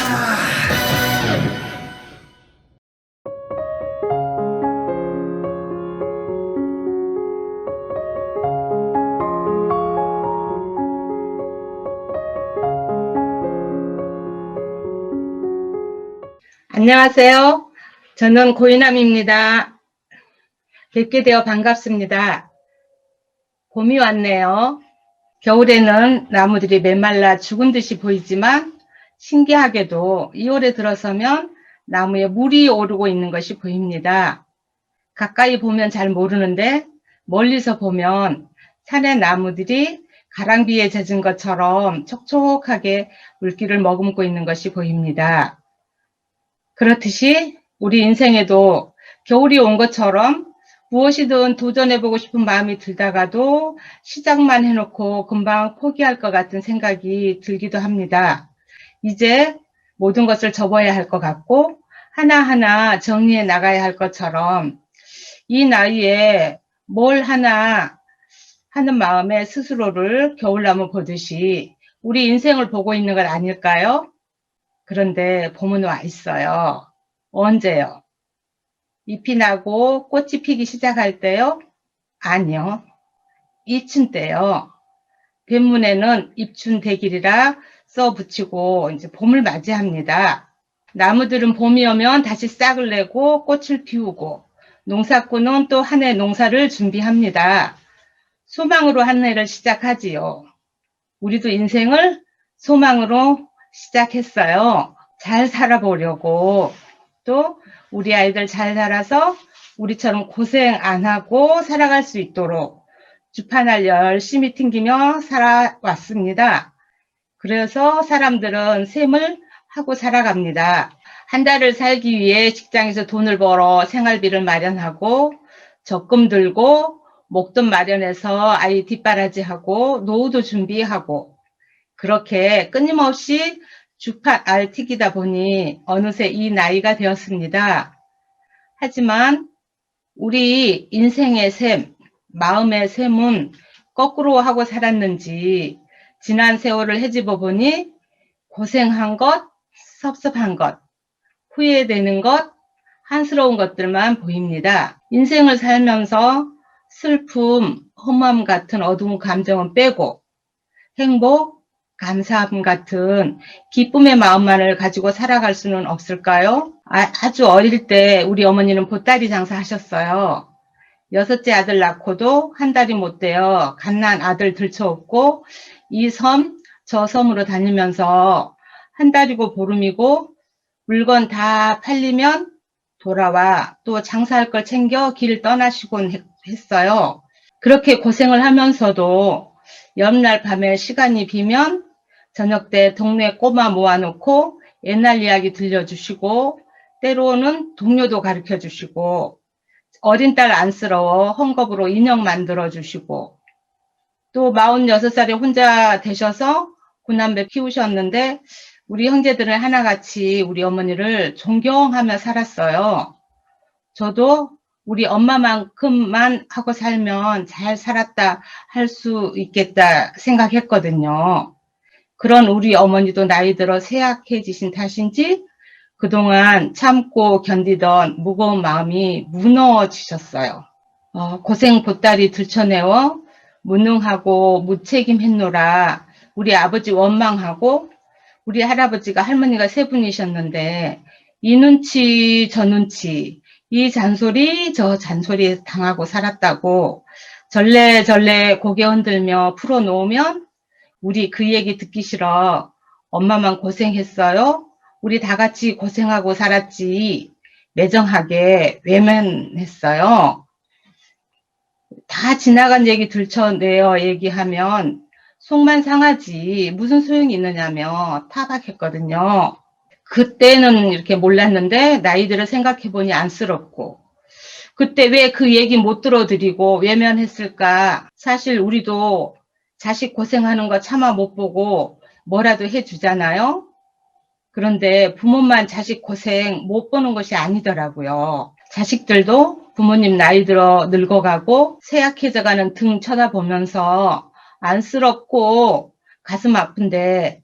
안녕하세요. 저는 고이남입니다. 뵙게 되어 반갑습니다. 봄이 왔네요. 겨울에는 나무들이 메말라 죽은 듯이 보이지만 신기하게도 2월에 들어서면 나무에 물이 오르고 있는 것이 보입니다. 가까이 보면 잘 모르는데 멀리서 보면 산의 나무들이 가랑비에 젖은 것처럼 촉촉하게 물기를 머금고 있는 것이 보입니다. 그렇듯이 우리 인생에도 겨울이 온 것처럼 무엇이든 도전해보고 싶은 마음이 들다가도 시작만 해놓고 금방 포기할 것 같은 생각이 들기도 합니다. 이제 모든 것을 접어야 할 것 같고 하나하나 정리해 나가야 할 것처럼 이 나이에 뭘 하나 하는 마음에 스스로를 겨울나무 보듯이 우리 인생을 보고 있는 것 아닐까요? 그런데 봄은 와 있어요. 언제요? 잎이 나고 꽃이 피기 시작할 때요? 아니요. 이춘 때요. 뱀문에는 입춘대길이라 써 붙이고 이제 봄을 맞이합니다. 나무들은 봄이 오면 다시 싹을 내고 꽃을 피우고 농사꾼은 또 한 해 농사를 준비합니다. 소망으로 한 해를 시작하지요. 우리도 인생을 소망으로 시작했어요. 잘 살아보려고. 또 우리 아이들 잘 자라서 우리처럼 고생 안 하고 살아갈 수 있도록 주판을 열심히 튕기며 살아왔습니다. 그래서 사람들은 셈을 하고 살아갑니다. 한 달을 살기 위해 직장에서 돈을 벌어 생활비를 마련하고 적금 들고 목돈 마련해서 아이 뒷바라지하고 노후도 준비하고 그렇게 끊임없이 주판 알 튀기다 보니 어느새 이 나이가 되었습니다. 하지만 우리 인생의 셈, 마음의 셈은 거꾸로 하고 살았는지 지난 세월을 헤집어 보니 고생한 것, 섭섭한 것, 후회되는 것, 한스러운 것들만 보입니다. 인생을 살면서 슬픔, 허무함 같은 어두운 감정은 빼고 행복, 감사함 같은 기쁨의 마음만을 가지고 살아갈 수는 없을까요? 아주 어릴 때 우리 어머니는 보따리 장사 하셨어요. 6째 아들 낳고도 한 달이 못 되어 갓난 아들 들쳐업고 이 섬, 저 섬으로 다니면서 한 달이고 보름이고 물건 다 팔리면 돌아와 또 장사할 걸 챙겨 길 떠나시곤 했어요. 그렇게 고생을 하면서도 옆날 밤에 시간이 비면 저녁 때 동네 꼬마 모아놓고 옛날 이야기 들려주시고 때로는 동료도 가르쳐주시고 어린 딸 안쓰러워 헝겊으로 인형 만들어주시고 또 46살에 혼자 되셔서 구남매 키우셨는데 우리 형제들은 하나같이 우리 어머니를 존경하며 살았어요. 저도 우리 엄마만큼만 하고 살면 잘 살았다 할 수 있겠다 생각했거든요. 그런 우리 어머니도 나이 들어 쇠약해지신 탓인지 그동안 참고 견디던 무거운 마음이 무너지셨어요. 고생 보따리 들쳐내어 무능하고 무책임했노라 우리 아버지 원망하고 우리 할아버지가 할머니가 3분이셨는데 이 눈치 저 눈치 이 잔소리 저 잔소리 당하고 살았다고 절레절레 고개 흔들며 풀어놓으면 우리 그 얘기 듣기 싫어. 엄마만 고생했어요. 우리 다 같이 고생하고 살았지. 매정하게 외면했어요. 다 지나간 얘기 들춰내어 얘기하면 속만 상하지 무슨 소용이 있느냐며 타박했거든요. 그때는 이렇게 몰랐는데 나이 들어 생각해보니 안쓰럽고 그때 왜 그 얘기 못 들어드리고 외면했을까. 사실 우리도 자식 고생하는 거 차마 못 보고 뭐라도 해주잖아요. 그런데 부모만 자식 고생 못 보는 것이 아니더라고요. 자식들도 부모님 나이 들어 늙어가고 쇠약해져가는 등 쳐다보면서 안쓰럽고 가슴 아픈데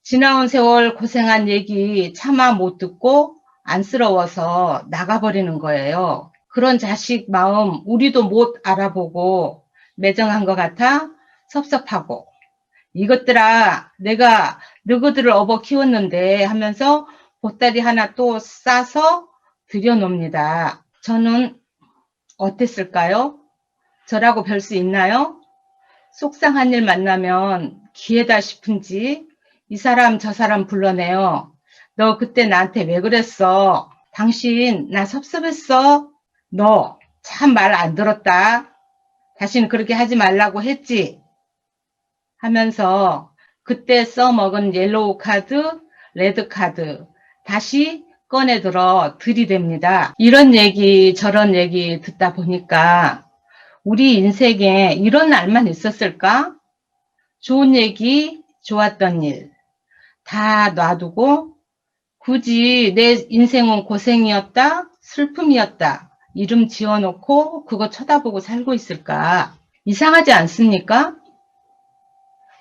지나온 세월 고생한 얘기 차마 못 듣고 안쓰러워서 나가버리는 거예요. 그런 자식 마음 우리도 못 알아보고 매정한 것 같아 섭섭하고, 이것들아 내가 너희들을 업어 키웠는데 하면서 보따리 하나 또 싸서 들여놉니다. 저는 어땠을까요? 저라고 별 수 있나요? 속상한 일 만나면 기회다 싶은지 이 사람 저 사람 불러내요. 너 그때 나한테 왜 그랬어? 당신 나 섭섭했어? 너 참 말 안 들었다. 다시는 그렇게 하지 말라고 했지? 하면서 그때 써먹은 옐로우 카드, 레드 카드 다시 꺼내들어 들이댑니다. 이런 얘기 저런 얘기 듣다 보니까 우리 인생에 이런 날만 있었을까? 좋은 얘기, 좋았던 일 다 놔두고 굳이 내 인생은 고생이었다, 슬픔이었다 이름 지어놓고 그거 쳐다보고 살고 있을까? 이상하지 않습니까?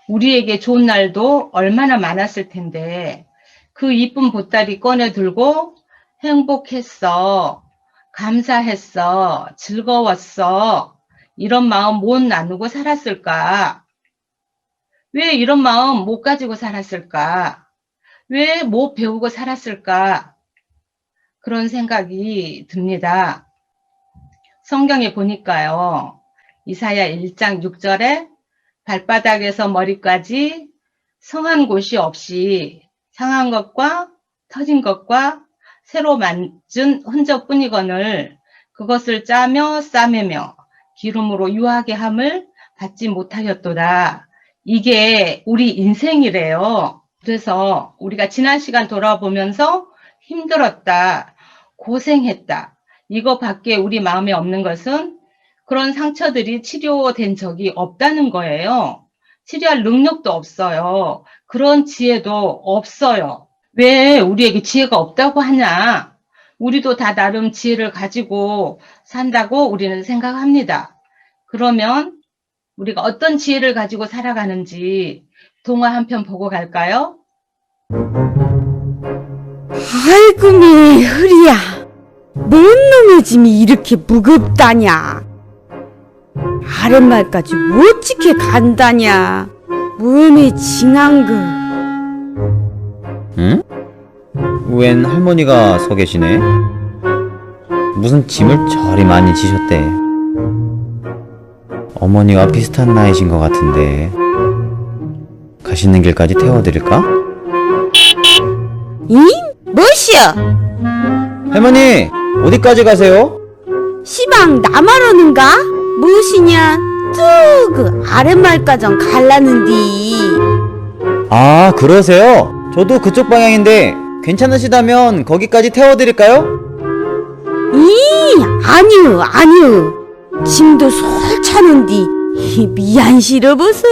우리에게 좋은 날도 얼마나 많았을 텐데 그 이쁜 보따리 꺼내 들고 행복했어, 감사했어, 즐거웠어 이런 마음 못 나누고 살았을까? 왜 이런 마음 못 가지고 살았을까? 왜 못 배우고 살았을까? 그런 생각이 듭니다. 성경에 보니까요. 이사야 1장 6절에 발바닥에서 머리까지 성한 곳이 없이 상한 것과 터진 것과 새로 만진 흔적뿐이거늘 그것을 짜며 싸매며 기름으로 유하게 함을 받지 못하였도다. 이게 우리 인생이래요. 그래서 우리가 지난 시간 돌아보면서 힘들었다, 고생했다 이거밖에 우리 마음에 없는 것은 그런 상처들이 치료된 적이 없다는 거예요. 치료할 능력도 없어요. 그런 지혜도 없어요. 왜 우리에게 지혜가 없다고 하냐? 우리도 다 나름 지혜를 가지고 산다고 우리는 생각합니다. 그러면 우리가 어떤 지혜를 가지고 살아가는지 동화 한 편 보고 갈까요? 아이고미 흐리야, 뭔 놈의 짐이 이렇게 무겁다냐? 아랫말까지 못지게 간다냐? 몸이 징한 거. 응? 웬 할머니가 서 계시네? 무슨 짐을 저리 많이 지셨대. 어머니와 비슷한 나이신 것 같은데 가시는 길까지 태워드릴까? 이? 뭐시여? 할머니 어디까지 가세요? 시방 나말하는가? 무엇이냐? 쭉 아랫말까정 갈라는디. 아 그러세요? 저도 그쪽 방향인데 괜찮으시다면 거기까지 태워드릴까요? 이 아니요 아니요, 짐도 솔 차는디 미안시러 보소.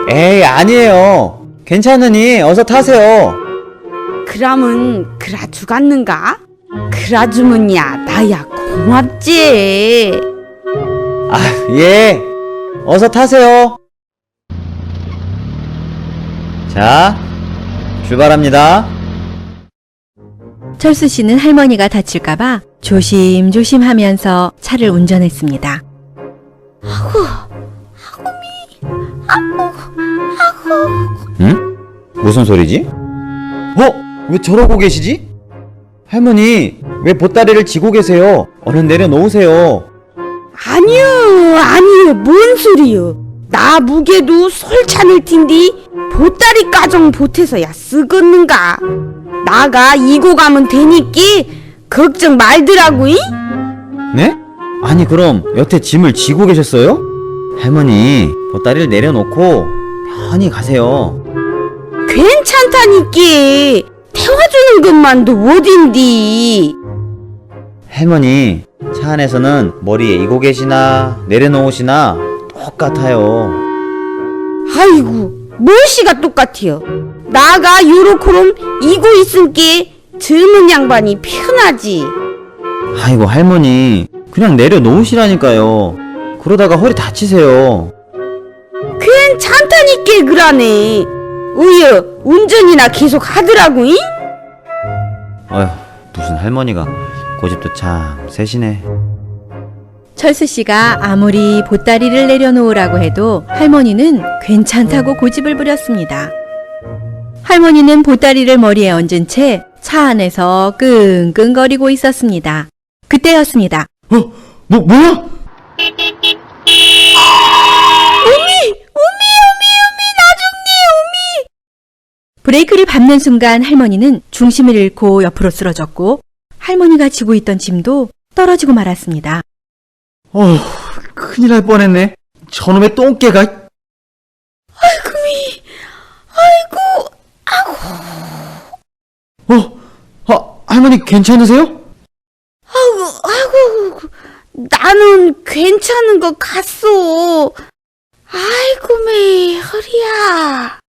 에이 아니에요. 괜찮으니 어서 타세요. 그러면 그라주갔는가? 그라주면야 나야 고맙지. 아 예, 어서 타세요. 자 출발합니다. 철수 씨는 할머니가 다칠까봐 조심조심 하면서 차를 운전했습니다. 응? 무슨 소리지? 왜 저러고 계시지? 할머니 왜 보따리를 지고 계세요? 얼른 내려놓으세요. 아니요 뭔 소리요. 나 무게도 솔찬을 텐디 보따리 까정 보태서야 쓰겄는가. 나가 이고 가면 되니께 걱정 말더라고이. 네? 아니 그럼 여태 짐을 지고 계셨어요? 할머니 보따리를 내려놓고 편히 가세요. 괜찮다니께 태워주는 것만도 어딘디. 할머니 차 안에서는 머리에 이고 계시나 내려놓으시나 똑같아요. 아이고, 무엇이가 똑같아요. 나가 요렇게럼 이고 있은게 젊은 양반이 편하지. 아이고 할머니, 그냥 내려놓으시라니까요. 그러다가 허리 다치세요. 괜찮다니까 그러네. 으여, 운전이나 계속 하더라고. 잉? 아휴, 무슨 할머니가 고집도 참 세시네. 철수 씨가 아무리 보따리를 내려놓으라고 해도 할머니는 괜찮다고 고집을 부렸습니다. 할머니는 보따리를 머리에 얹은 채 차 안에서 끙끙거리고 있었습니다. 그때였습니다. 뭐야? 브레이크를 밟는 순간 할머니는 중심을 잃고 옆으로 쓰러졌고 할머니가 지고 있던 짐도 떨어지고 말았습니다. 큰일 날 뻔했네. 저놈의 똥개가. 할머니 괜찮으세요? 아이고, 나는 괜찮은 것 같소. 아이고, 매, 허리야.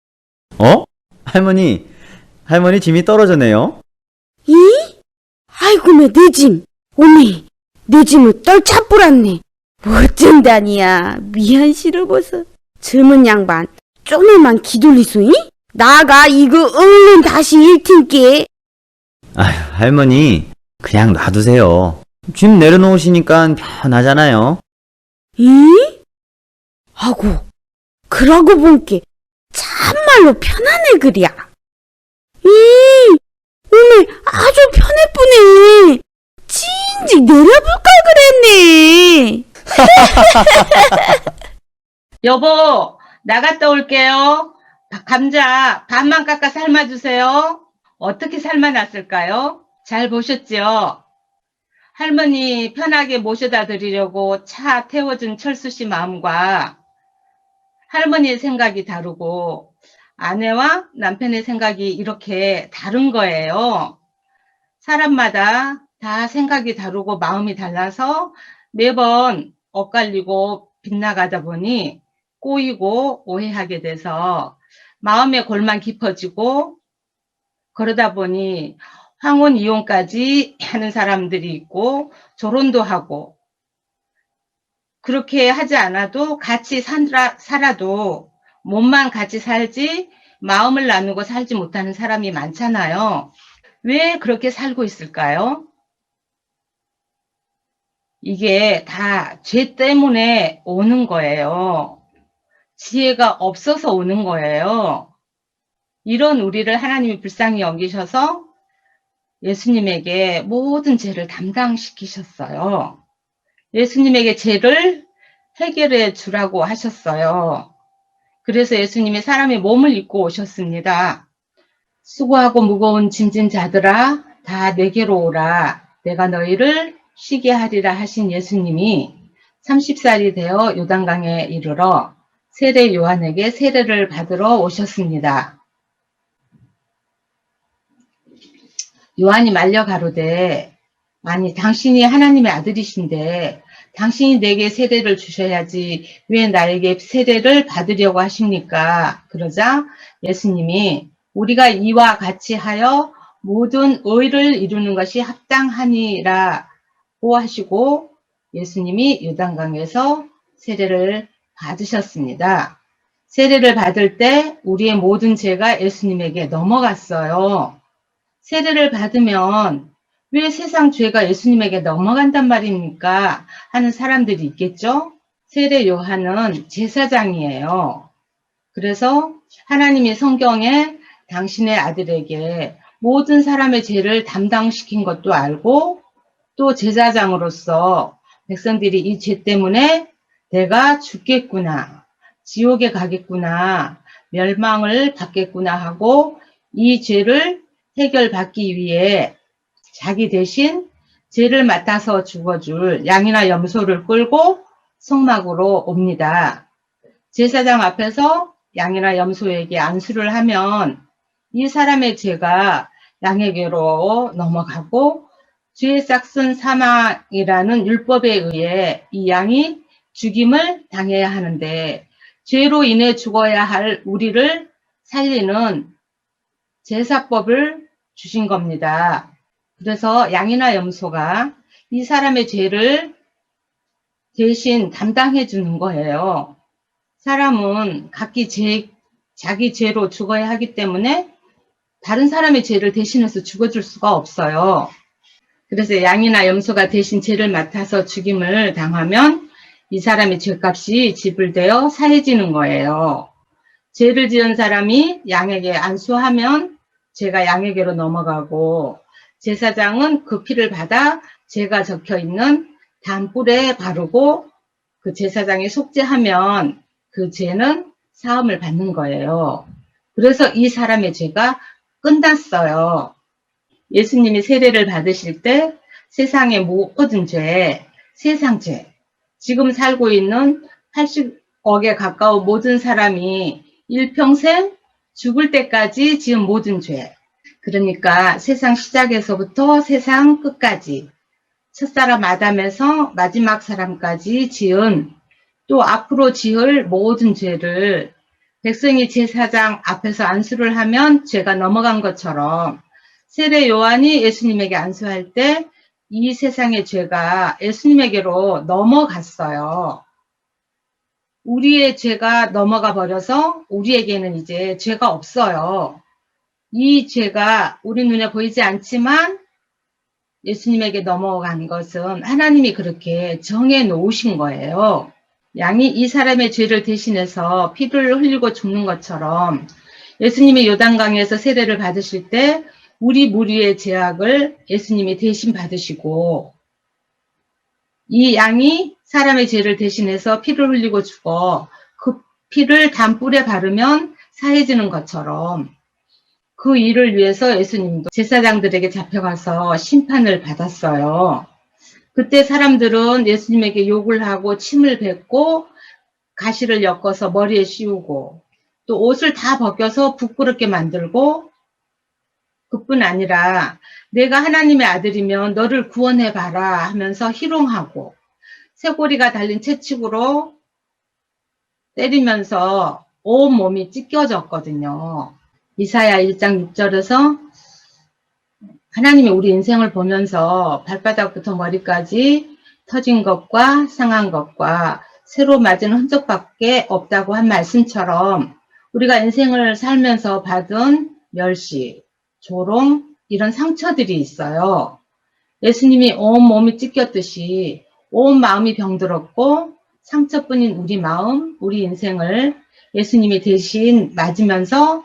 할머니 짐이 떨어졌네요. 이? 아이고, 매, 내 짐. 오메, 내 짐을 떨차뿌렸네. 어쩐다니야. 미안 싫어버서. 젊은 양반, 좀만 기돌리소이? 나가 이거 얼른 다시 일팀께. 할머니, 그냥 놔두세요. 짐 내려놓으시니까 편하잖아요. 이? 아고, 그러고 본게 참말로 편하네 그랴. 오메, 아주 편해쁘네. 진즉 내려볼 걸 그랬네. 여보, 나갔다 올게요. 감자 반만 깎아 삶아주세요. 어떻게 삶아놨을까요? 잘 보셨죠? 할머니 편하게 모셔다 드리려고 차 태워준 철수 씨 마음과 할머니의 생각이 다르고 아내와 남편의 생각이 이렇게 다른 거예요. 사람마다 다 생각이 다르고 마음이 달라서 매번 엇갈리고 빗나가다 보니 꼬이고 오해하게 돼서 마음의 골만 깊어지고 그러다 보니 황혼 이혼까지 하는 사람들이 있고 결혼도 하고 그렇게 하지 않아도 같이 살아도 몸만 같이 살지 마음을 나누고 살지 못하는 사람이 많잖아요. 왜 그렇게 살고 있을까요? 이게 다 죄 때문에 오는 거예요. 지혜가 없어서 오는 거예요. 이런 우리를 하나님이 불쌍히 여기셔서 예수님에게 모든 죄를 담당시키셨어요. 예수님에게 죄를 해결해 주라고 하셨어요. 그래서 예수님이 사람의 몸을 입고 오셨습니다. 수고하고 무거운 짐진 자들아 다 내게로 오라. 내가 너희를 쉬게 하리라 하신 예수님이 30살이 되어 요단강에 이르러 세례 요한에게 세례를 받으러 오셨습니다. 요한이 말려 가로되 아니 당신이 하나님의 아들이신데 당신이 내게 세례를 주셔야지 왜 나에게 세례를 받으려고 하십니까? 그러자 예수님이 우리가 이와 같이 하여 모든 의를 이루는 것이 합당하니라고 하시고 예수님이 요단강에서 세례를 받으셨습니다. 세례를 받을 때 우리의 모든 죄가 예수님에게 넘어갔어요. 세례를 받으면 왜 세상 죄가 예수님에게 넘어간단 말입니까? 하는 사람들이 있겠죠? 세례 요한은 제사장이에요. 그래서 하나님이 성경에 당신의 아들에게 모든 사람의 죄를 담당시킨 것도 알고 또 제사장으로서 백성들이 이 죄 때문에 내가 죽겠구나, 지옥에 가겠구나, 멸망을 받겠구나 하고 이 죄를 해결받기 위해 자기 대신 죄를 맡아서 죽어줄 양이나 염소를 끌고 성막으로 옵니다. 제사장 앞에서 양이나 염소에게 안수를 하면 이 사람의 죄가 양에게로 넘어가고 죄의 싹슨 사망이라는 율법에 의해 이 양이 죽임을 당해야 하는데 죄로 인해 죽어야 할 우리를 살리는 제사법을 주신 겁니다. 그래서 양이나 염소가 이 사람의 죄를 대신 담당해 주는 거예요. 사람은 각기 자기 죄로 죽어야 하기 때문에 다른 사람의 죄를 대신해서 죽어줄 수가 없어요. 그래서 양이나 염소가 대신 죄를 맡아서 죽임을 당하면 이 사람의 죄값이 지불되어 사해지는 거예요. 죄를 지은 사람이 양에게 안수하면 죄가 양에게로 넘어가고 제사장은 그 피를 받아 죄가 적혀있는 단뿔에 바르고 그 제사장이 속죄하면 그 죄는 사함을 받는 거예요. 그래서 이 사람의 죄가 끝났어요. 예수님이 세례를 받으실 때 세상의 모든 죄, 세상 죄, 지금 살고 있는 80억에 가까운 모든 사람이 일평생 죽을 때까지 지은 모든 죄, 그러니까 세상 시작에서부터 세상 끝까지 첫사람 아담에서 마지막 사람까지 지은 또 앞으로 지을 모든 죄를 백성이 제사장 앞에서 안수를 하면 죄가 넘어간 것처럼 세례 요한이 예수님에게 안수할 때 이 세상의 죄가 예수님에게로 넘어갔어요. 우리의 죄가 넘어가 버려서 우리에게는 이제 죄가 없어요. 이 죄가 우리 눈에 보이지 않지만 예수님에게 넘어간 것은 하나님이 그렇게 정해 놓으신 거예요. 양이 이 사람의 죄를 대신해서 피를 흘리고 죽는 것처럼 예수님이 요단강에서 세례를 받으실 때 우리 무리의 죄악을 예수님이 대신 받으시고 이 양이 사람의 죄를 대신해서 피를 흘리고 죽어 그 피를 단뿔에 바르면 사해지는 것처럼 그 일을 위해서 예수님도 제사장들에게 잡혀가서 심판을 받았어요. 그때 사람들은 예수님에게 욕을 하고 침을 뱉고 가시를 엮어서 머리에 씌우고 또 옷을 다 벗겨서 부끄럽게 만들고 그뿐 아니라 내가 하나님의 아들이면 너를 구원해봐라 하면서 희롱하고 쇠고리가 달린 채찍으로 때리면서 온 몸이 찢겨졌거든요. 이사야 1장 6절에서 하나님이 우리 인생을 보면서 발바닥부터 머리까지 터진 것과 상한 것과 새로 맞은 흔적밖에 없다고 한 말씀처럼 우리가 인생을 살면서 받은 멸시, 조롱 이런 상처들이 있어요. 예수님이 온 몸이 찢겼듯이 온 마음이 병들었고 상처뿐인 우리 마음, 우리 인생을 예수님이 대신 맞으면서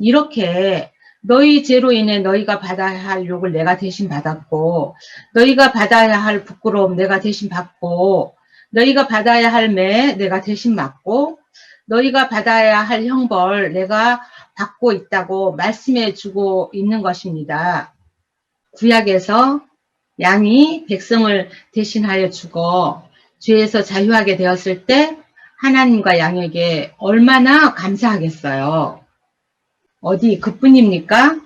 이렇게 너희 죄로 인해 너희가 받아야 할 욕을 내가 대신 받았고 너희가 받아야 할 부끄러움 내가 대신 받고 너희가 받아야 할 매 내가 대신 맞고 너희가 받아야 할 형벌 내가 받고 있다고 말씀해 주고 있는 것입니다. 구약에서 양이 백성을 대신하여 죽어 죄에서 자유하게 되었을 때 하나님과 양에게 얼마나 감사하겠어요. 어디 그뿐입니까?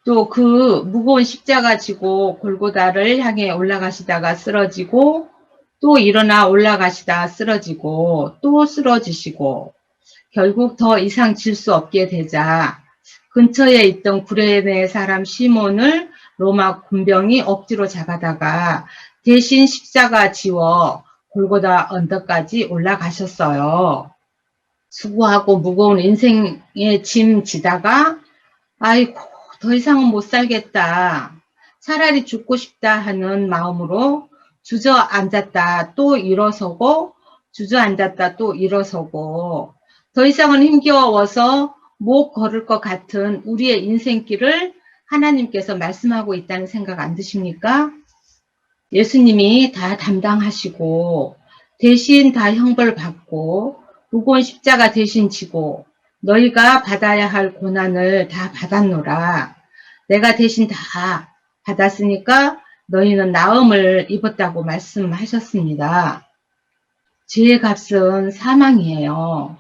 또 그 무거운 십자가 지고 골고다를 향해 올라가시다가 쓰러지고 또 일어나 올라가시다 쓰러지고 또 쓰러지시고 결국 더 이상 질 수 없게 되자 근처에 있던 구레네 사람 시몬을 로마 군병이 억지로 잡아다가 대신 십자가 지워 골고다 언덕까지 올라가셨어요. 수고하고 무거운 인생의 짐 지다가 아이고 더 이상은 못 살겠다. 차라리 죽고 싶다 하는 마음으로 주저앉았다 또 일어서고 주저앉았다 또 일어서고 더 이상은 힘겨워서 못 걸을 것 같은 우리의 인생길을 하나님께서 말씀하고 있다는 생각 안 드십니까? 예수님이 다 담당하시고 대신 다 형벌 받고 무거운 십자가 대신 지고 너희가 받아야 할 고난을 다 받았노라. 내가 대신 다 받았으니까 너희는 나음을 입었다고 말씀하셨습니다. 죄의 값은 사망이에요.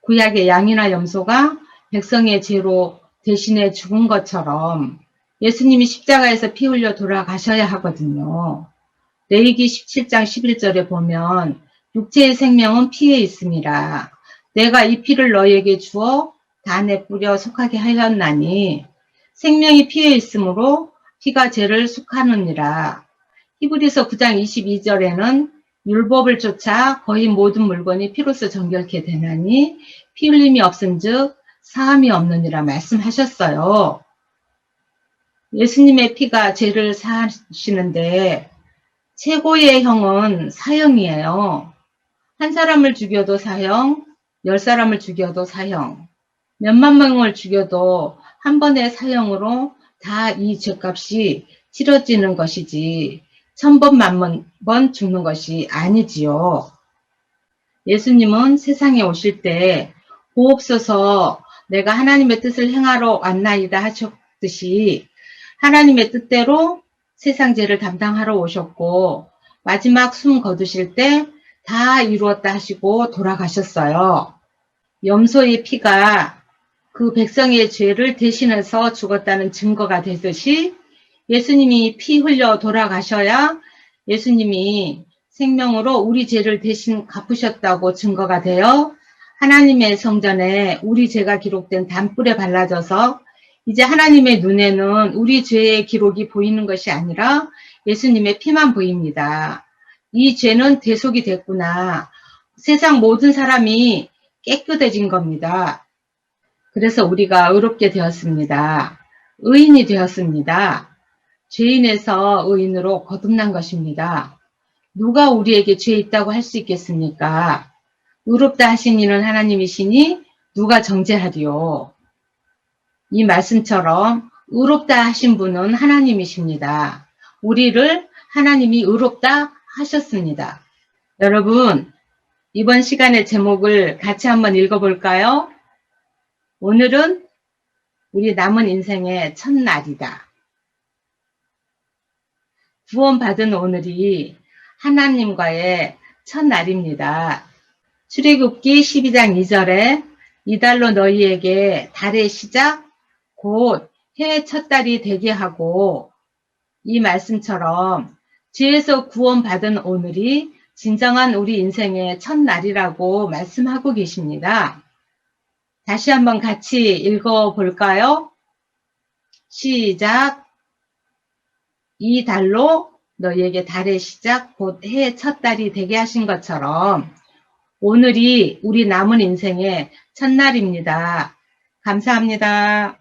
구약의 양이나 염소가 백성의 죄로 대신해 죽은 것처럼 예수님이 십자가에서 피 흘려 돌아가셔야 하거든요. 레위기 17장 11절에 보면 육체의 생명은 피에 있음이라. 내가 이 피를 너희에게 주어 단에 뿌려 속하게 하였나니 생명이 피에 있으므로 피가 죄를 속하느니라. 히브리서 9장 22절에는 율법을 쫓아 거의 모든 물건이 피로써 정결케 되나니 피 흘림이 없은즉 사함이 없느니라 말씀하셨어요. 예수님의 피가 죄를 사하시는데 최고의 형은 사형이에요. 한 사람을 죽여도 사형, 10사람을 죽여도 사형, 몇만 명을 죽여도 한 번의 사형으로 다 이 죄값이 치러지는 것이지 1000번, 10,000번 죽는 것이 아니지요. 예수님은 세상에 오실 때 보옵소서 내가 하나님의 뜻을 행하러 왔나이다 하셨듯이 하나님의 뜻대로 세상 죄를 담당하러 오셨고 마지막 숨 거두실 때 다 이루었다 하시고 돌아가셨어요. 염소의 피가 그 백성의 죄를 대신해서 죽었다는 증거가 되듯이 예수님이 피 흘려 돌아가셔야 예수님이 생명으로 우리 죄를 대신 갚으셨다고 증거가 되어 하나님의 성전에 우리 죄가 기록된 단뿔에 발라져서 이제 하나님의 눈에는 우리 죄의 기록이 보이는 것이 아니라 예수님의 피만 보입니다. 이 죄는 대속이 됐구나. 세상 모든 사람이 깨끗해진 겁니다. 그래서 우리가 의롭게 되었습니다. 의인이 되었습니다. 죄인에서 의인으로 거듭난 것입니다. 누가 우리에게 죄 있다고 할 수 있겠습니까? 의롭다 하신 이는 하나님이시니 누가 정죄하리요. 이 말씀처럼 의롭다 하신 분은 하나님이십니다. 우리를 하나님이 의롭다 하셨습니다. 여러분, 이번 시간의 제목을 같이 한번 읽어볼까요? 오늘은 우리 남은 인생의 첫날이다. 구원받은 오늘이 하나님과의 첫날입니다. 출애굽기 12장 2절에 이달로 너희에게 달의 시작 곧 해의 첫달이 되게 하고 이 말씀처럼 죄에서 구원받은 오늘이 진정한 우리 인생의 첫날이라고 말씀하고 계십니다. 다시 한번 같이 읽어볼까요? 시작. 이 달로 너희에게 달의 시작 곧 해의 첫달이 되게 하신 것처럼 오늘이 우리 남은 인생의 첫날입니다. 감사합니다.